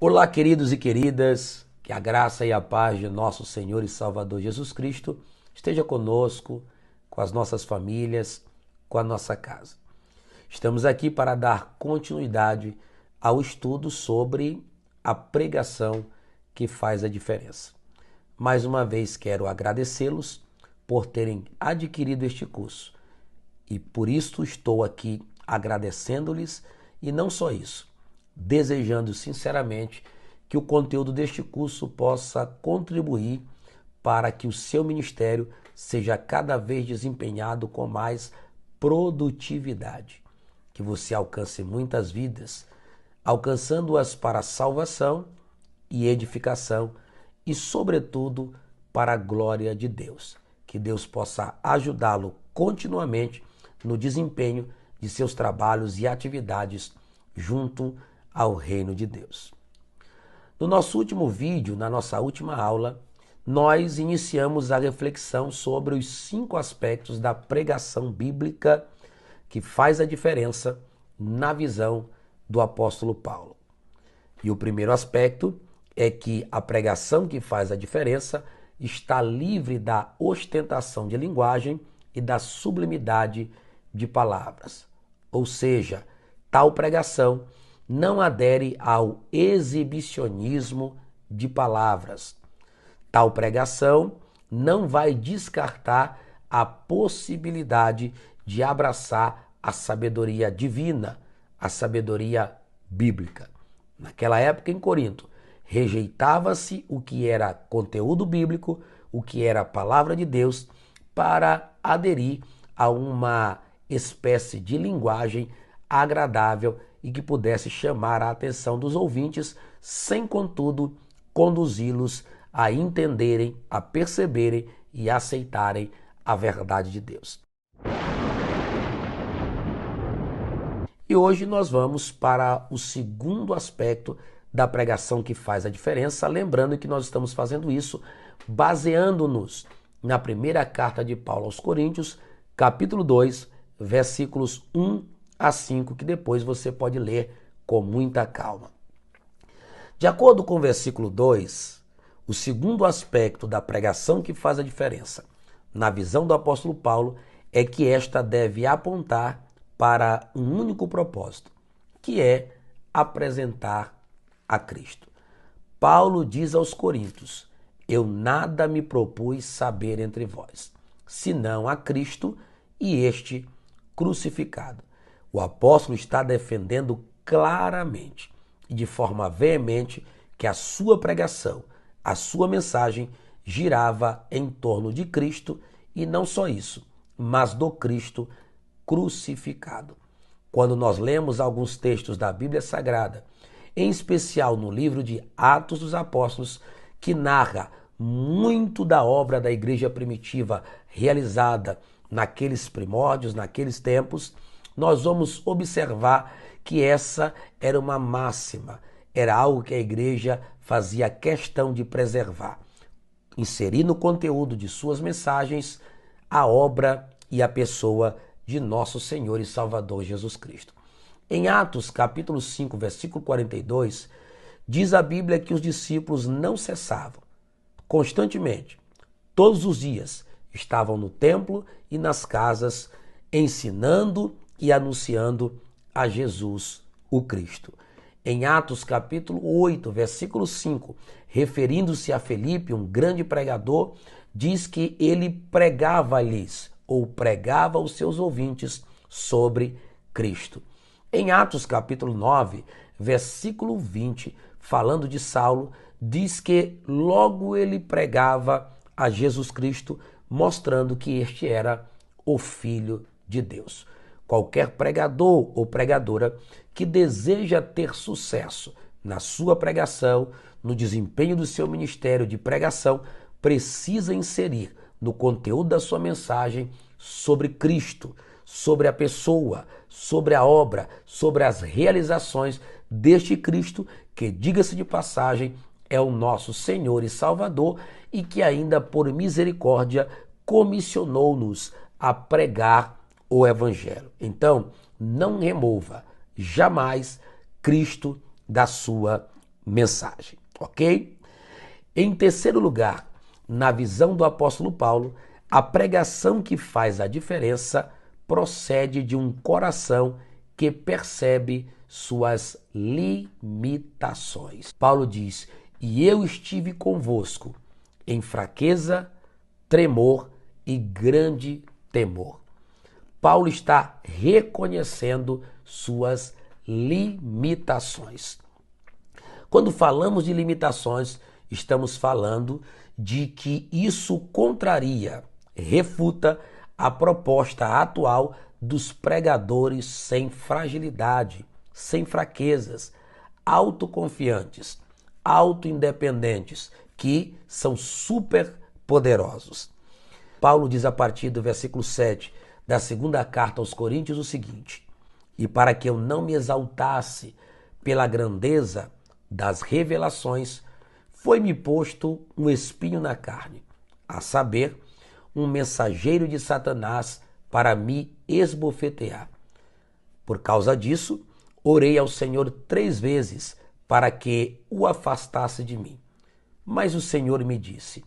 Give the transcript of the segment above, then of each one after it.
Olá, queridos e queridas, que a graça e a paz de nosso Senhor e Salvador Jesus Cristo esteja conosco, com as nossas famílias, com a nossa casa. Estamos aqui para dar continuidade ao estudo sobre a pregação que faz a diferença. Mais uma vez quero agradecê-los por terem adquirido este curso e por isso estou aqui agradecendo-lhes e não só isso, desejando sinceramente que o conteúdo deste curso possa contribuir para que o seu ministério seja cada vez desempenhado com mais produtividade, que você alcance muitas vidas, alcançando-as para salvação e edificação e, sobretudo, para a glória de Deus. Que Deus possa ajudá-lo continuamente no desempenho de seus trabalhos e atividades junto ao reino de Deus. No nosso último vídeo, na nossa última aula, nós iniciamos a reflexão sobre os 5 aspectos da pregação bíblica que faz a diferença na visão do apóstolo Paulo. E o primeiro aspecto é que a pregação que faz a diferença está livre da ostentação de linguagem e da sublimidade de palavras. Ou seja, tal pregação não adere ao exibicionismo de palavras. Tal pregação não vai descartar a possibilidade de abraçar a sabedoria divina, a sabedoria bíblica. Naquela época em Corinto, rejeitava-se o que era conteúdo bíblico, o que era a palavra de Deus, para aderir a uma espécie de linguagem agradável e que pudesse chamar a atenção dos ouvintes, sem, contudo, conduzi-los a entenderem, a perceberem e aceitarem a verdade de Deus. E hoje nós vamos para o segundo aspecto da pregação que faz a diferença, lembrando que nós estamos fazendo isso baseando-nos na primeira carta de Paulo aos Coríntios, capítulo 2, versículos 1 a 5, que depois você pode ler com muita calma. De acordo com o versículo 2, o segundo aspecto da pregação que faz a diferença, na visão do apóstolo Paulo, é que esta deve apontar para um único propósito, que é apresentar a Cristo. Paulo diz aos Coríntios: eu nada me propus saber entre vós, senão a Cristo e este crucificado. O apóstolo está defendendo claramente e de forma veemente que a sua pregação, a sua mensagem girava em torno de Cristo e não só isso, mas do Cristo crucificado. Quando nós lemos alguns textos da Bíblia Sagrada, em especial no livro de Atos dos Apóstolos, que narra muito da obra da igreja primitiva realizada naqueles primórdios, naqueles tempos, nós vamos observar que essa era uma máxima, era algo que a igreja fazia questão de preservar. Inserir no conteúdo de suas mensagens a obra e a pessoa de nosso Senhor e Salvador Jesus Cristo. Em Atos, capítulo 5, versículo 42, diz a Bíblia que os discípulos não cessavam, constantemente, todos os dias, estavam no templo e nas casas, ensinando e anunciando a Jesus, o Cristo. Em Atos, capítulo 8, versículo 5, referindo-se a Felipe, um grande pregador, diz que ele pregava-lhes, ou pregava aos seus ouvintes sobre Cristo. Em Atos capítulo 9, versículo 20, falando de Saulo, diz que logo ele pregava a Jesus Cristo, mostrando que este era o Filho de Deus. Qualquer pregador ou pregadora que deseja ter sucesso na sua pregação, no desempenho do seu ministério de pregação, precisa inserir no conteúdo da sua mensagem sobre Cristo, sobre a pessoa, sobre a obra, sobre as realizações deste Cristo, que, diga-se de passagem, é o nosso Senhor e Salvador e que ainda por misericórdia comissionou-nos a pregar o Evangelho. Então, não remova jamais Cristo da sua mensagem, ok? Em terceiro lugar, na visão do apóstolo Paulo, a pregação que faz a diferença procede de um coração que percebe suas limitações. Paulo diz: "E eu estive convosco em fraqueza, tremor e grande temor." Paulo está reconhecendo suas limitações. Quando falamos de limitações, estamos falando de que isso contraria, refuta a proposta atual dos pregadores sem fragilidade, sem fraquezas, autoconfiantes, autoindependentes, que são super poderosos. Paulo diz a partir do versículo 7 da segunda carta aos Coríntios o seguinte: "E para que eu não me exaltasse pela grandeza das revelações, foi-me posto um espinho na carne, a saber, um mensageiro de Satanás para me esbofetear. Por causa disso, orei ao Senhor 3 vezes para que o afastasse de mim. Mas o Senhor me disse: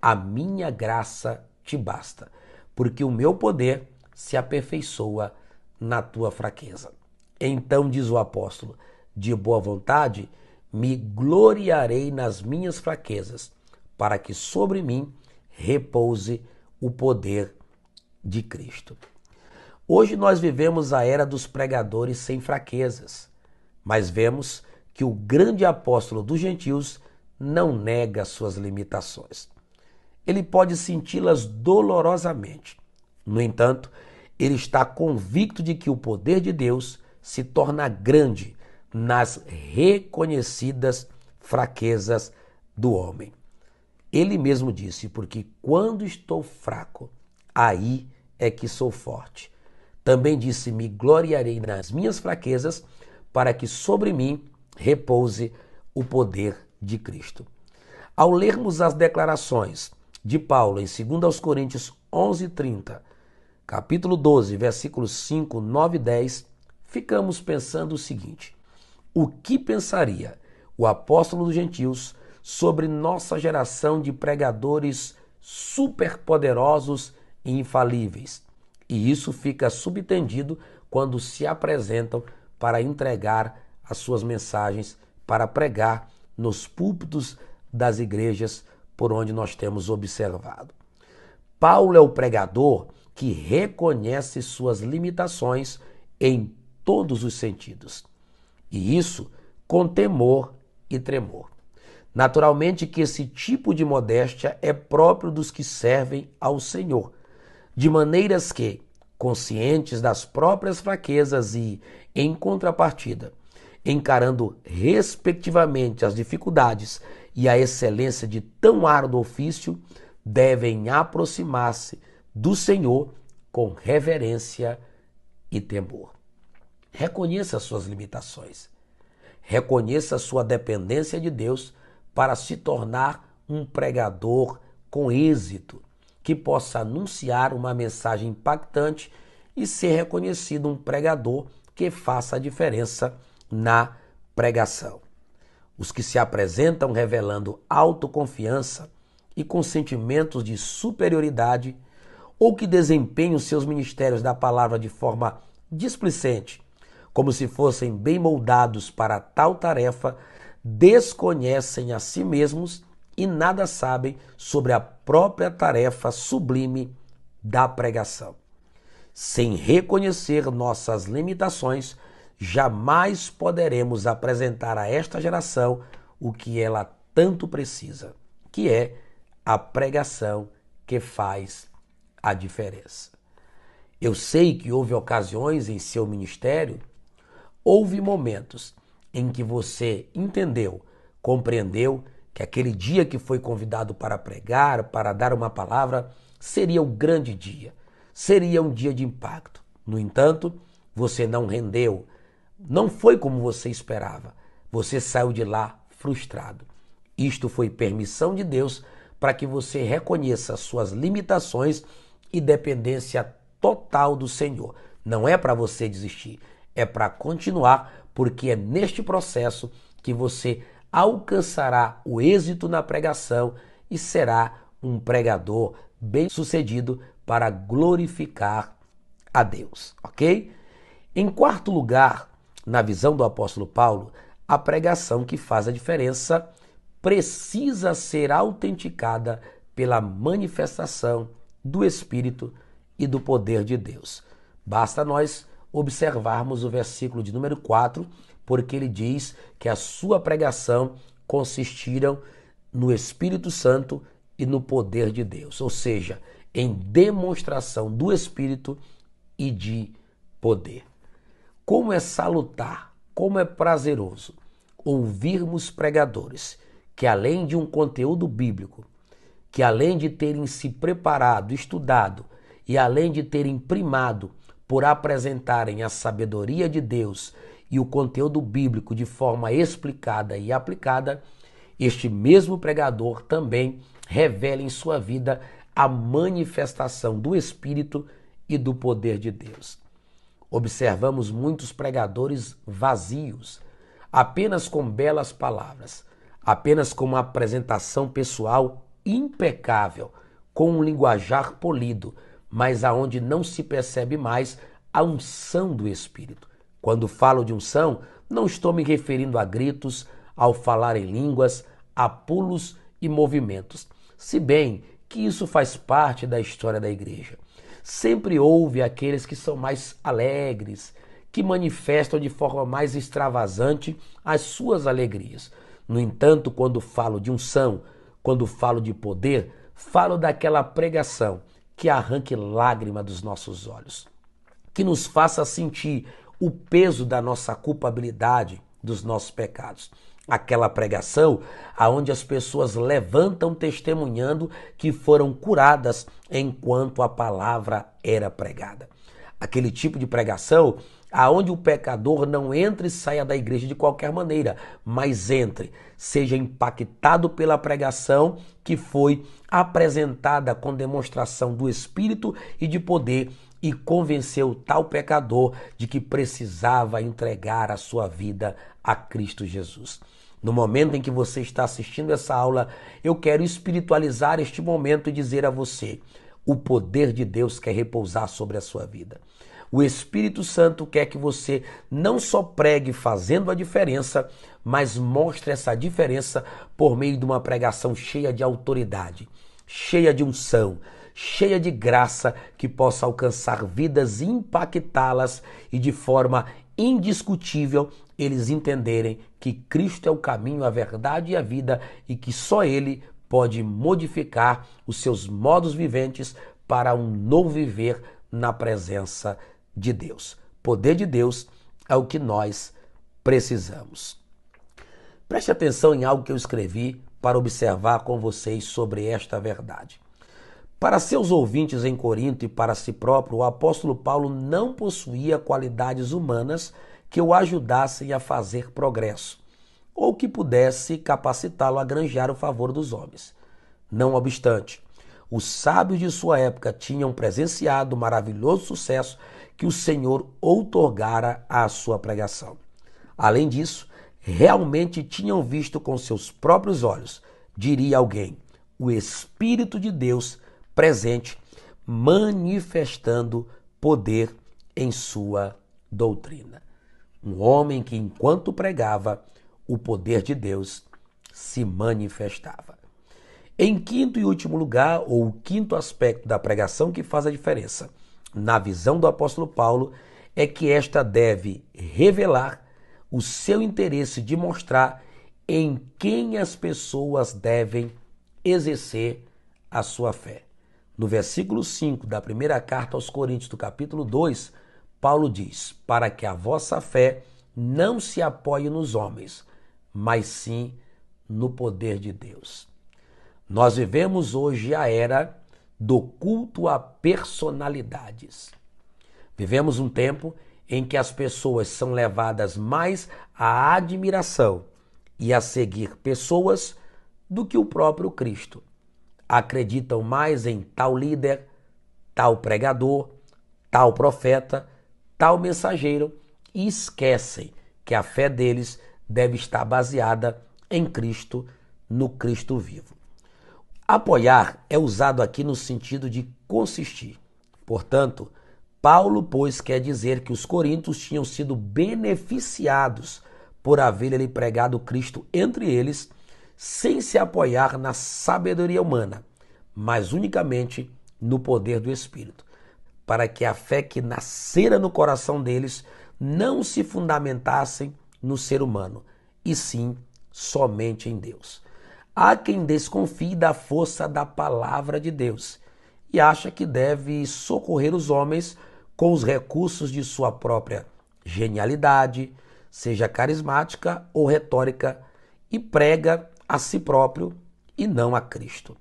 a minha graça te basta, porque o meu poder se aperfeiçoa na tua fraqueza." Então diz o apóstolo: "De boa vontade me gloriarei nas minhas fraquezas, para que sobre mim repouse o poder de Cristo." Hoje nós vivemos a era dos pregadores sem fraquezas, mas vemos que o grande apóstolo dos gentios não nega suas limitações. Ele pode senti-las dolorosamente. No entanto, ele está convicto de que o poder de Deus se torna grande nas reconhecidas fraquezas do homem. Ele mesmo disse: "Porque quando estou fraco, aí é que sou forte." Também disse: "Me gloriarei nas minhas fraquezas, para que sobre mim repouse o poder de Cristo." Ao lermos as declarações de Paulo em 2 Coríntios 11:30, capítulo 12, versículos 5, 9 e 10, ficamos pensando o seguinte: o que pensaria o apóstolo dos gentios sobre nossa geração de pregadores superpoderosos e infalíveis? E isso fica subentendido quando se apresentam para entregar as suas mensagens, para pregar nos púlpitos das igrejas por onde nós temos observado. Paulo é o pregador que reconhece suas limitações em todos os sentidos. E isso com temor e tremor. Naturalmente que esse tipo de modéstia é próprio dos que servem ao Senhor, de maneiras que, conscientes das próprias fraquezas e, em contrapartida, encarando respectivamente as dificuldades e a excelência de tão árduo ofício, devem aproximar-se do Senhor com reverência e temor. Reconheça as suas limitações. Reconheça a sua dependência de Deus para se tornar um pregador com êxito, que possa anunciar uma mensagem impactante e ser reconhecido um pregador que faça a diferença na pregação. Os que se apresentam revelando autoconfiança e com sentimentos de superioridade, ou que desempenham seus ministérios da palavra de forma displicente, como se fossem bem moldados para tal tarefa, desconhecem a si mesmos e nada sabem sobre a própria tarefa sublime da pregação. Sem reconhecer nossas limitações, jamais poderemos apresentar a esta geração o que ela tanto precisa, que é a pregação que faz a diferença. Eu sei que houve ocasiões em seu ministério, houve momentos em que você entendeu, compreendeu que aquele dia que foi convidado para pregar, para dar uma palavra, seria o grande dia, seria um dia de impacto. No entanto, você não rendeu, não foi como você esperava, você saiu de lá frustrado. Isto foi permissão de Deus para que você reconheça suas limitações e dependência total do Senhor. Não é para você desistir, é para continuar, porque é neste processo que você alcançará o êxito na pregação e será um pregador bem-sucedido para glorificar a Deus, ok? Em quarto lugar, na visão do apóstolo Paulo, a pregação que faz a diferença precisa ser autenticada pela manifestação do Espírito e do poder de Deus. Basta nós observarmos o versículo de número 4, porque ele diz que a sua pregação consistiram no Espírito Santo e no poder de Deus, ou seja, em demonstração do Espírito e de poder. Como é salutar, como é prazeroso ouvirmos pregadores que, além de um conteúdo bíblico, que além de terem se preparado, estudado e além de terem primado por apresentarem a sabedoria de Deus e o conteúdo bíblico de forma explicada e aplicada, este mesmo pregador também revela em sua vida a manifestação do Espírito e do poder de Deus. Observamos muitos pregadores vazios, apenas com belas palavras, apenas com uma apresentação pessoal impecável, com um linguajar polido, mas aonde não se percebe mais a unção do Espírito. Quando falo de unção, não estou me referindo a gritos, ao falar em línguas, a pulos e movimentos, se bem que isso faz parte da história da igreja. Sempre houve aqueles que são mais alegres, que manifestam de forma mais extravasante as suas alegrias. No entanto, quando falo de unção, quando falo de poder, falo daquela pregação que arranque lágrima dos nossos olhos, que nos faça sentir o peso da nossa culpabilidade, dos nossos pecados. Aquela pregação aonde as pessoas levantam testemunhando que foram curadas enquanto a palavra era pregada. Aquele tipo de pregação aonde o pecador não entre e saia da igreja de qualquer maneira, mas entre, seja impactado pela pregação que foi apresentada com demonstração do Espírito e de poder e convenceu tal pecador de que precisava entregar a sua vida a Cristo Jesus. No momento em que você está assistindo essa aula, eu quero espiritualizar este momento e dizer a você: o poder de Deus quer repousar sobre a sua vida. O Espírito Santo quer que você não só pregue fazendo a diferença, mas mostre essa diferença por meio de uma pregação cheia de autoridade, cheia de unção, cheia de graça, que possa alcançar vidas e impactá-las e de forma indiscutível eles entenderem que Cristo é o caminho, a verdade e a vida e que só Ele pode modificar os seus modos viventes para um novo viver na presença de Deus. Poder de Deus é o que nós precisamos. Preste atenção em algo que eu escrevi para observar com vocês sobre esta verdade. Para seus ouvintes em Corinto e para si próprio, o apóstolo Paulo não possuía qualidades humanas que o ajudassem a fazer progresso, ou que pudesse capacitá-lo a granjear o favor dos homens. Não obstante, os sábios de sua época tinham presenciado o maravilhoso sucesso que o Senhor outorgara à sua pregação. Além disso, realmente tinham visto com seus próprios olhos, diria alguém, o Espírito de Deus presente, manifestando poder em sua doutrina. Um homem que, enquanto pregava, o poder de Deus se manifestava. Em quinto e último lugar, ou o quinto aspecto da pregação que faz a diferença, na visão do apóstolo Paulo, é que esta deve revelar o seu interesse de mostrar em quem as pessoas devem exercer a sua fé. No versículo 5 da primeira carta aos Coríntios, do capítulo 2, Paulo diz: para que a vossa fé não se apoie nos homens, mas sim no poder de Deus. Nós vivemos hoje a era do culto a personalidades. Vivemos um tempo em que as pessoas são levadas mais à admiração e a seguir pessoas do que o próprio Cristo. Acreditam mais em tal líder, tal pregador, tal profeta, tal mensageiro e esquecem que a fé deles deve estar baseada em Cristo, no Cristo vivo. Apoiar é usado aqui no sentido de consistir. Portanto, Paulo, pois, quer dizer que os coríntios tinham sido beneficiados por haver ele pregado Cristo entre eles, sem se apoiar na sabedoria humana, mas unicamente no poder do Espírito, para que a fé que nascera no coração deles não se fundamentasse no ser humano, e sim somente em Deus. Há quem desconfie da força da palavra de Deus e acha que deve socorrer os homens com os recursos de sua própria genialidade, seja carismática ou retórica, e prega a si próprio e não a Cristo.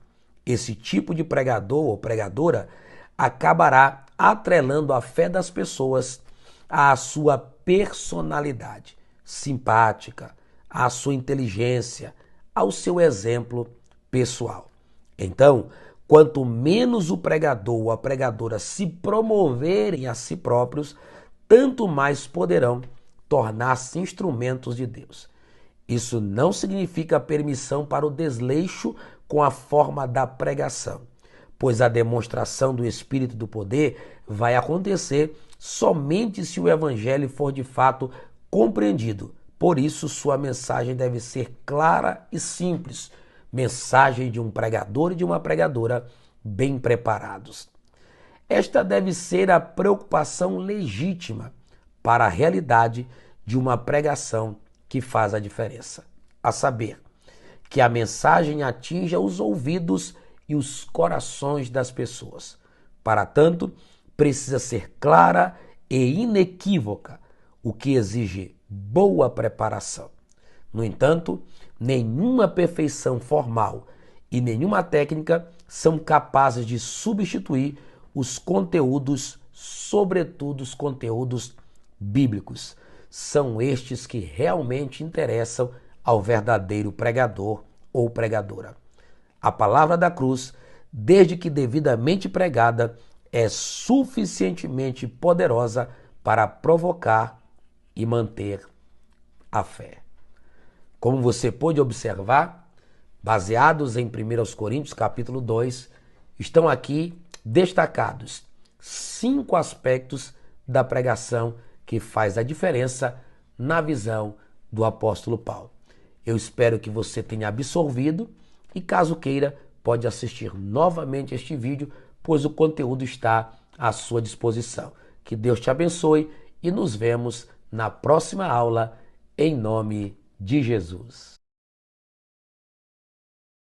Esse tipo de pregador ou pregadora acabará atrelando a fé das pessoas à sua personalidade simpática, à sua inteligência, ao seu exemplo pessoal. Então, quanto menos o pregador ou a pregadora se promoverem a si próprios, tanto mais poderão tornar-se instrumentos de Deus. Isso não significa permissão para o desleixo com a forma da pregação, pois a demonstração do Espírito do poder vai acontecer somente se o Evangelho for de fato compreendido. Por isso, sua mensagem deve ser clara e simples, mensagem de um pregador e de uma pregadora bem preparados. Esta deve ser a preocupação legítima para a realidade de uma pregação que faz a diferença, a saber, que a mensagem atinja os ouvidos e os corações das pessoas. Para tanto, precisa ser clara e inequívoca, o que exige boa preparação. No entanto, nenhuma perfeição formal e nenhuma técnica são capazes de substituir os conteúdos, sobretudo os conteúdos bíblicos. São estes que realmente interessam ao verdadeiro pregador ou pregadora. A palavra da cruz, desde que devidamente pregada, é suficientemente poderosa para provocar e manter a fé. Como você pôde observar, baseados em 1 Coríntios capítulo 2, estão aqui destacados 5 aspectos da pregação que faz a diferença na visão do apóstolo Paulo. Eu espero que você tenha absorvido e, caso queira, pode assistir novamente este vídeo, pois o conteúdo está à sua disposição. Que Deus te abençoe e nos vemos na próxima aula, em nome de Jesus.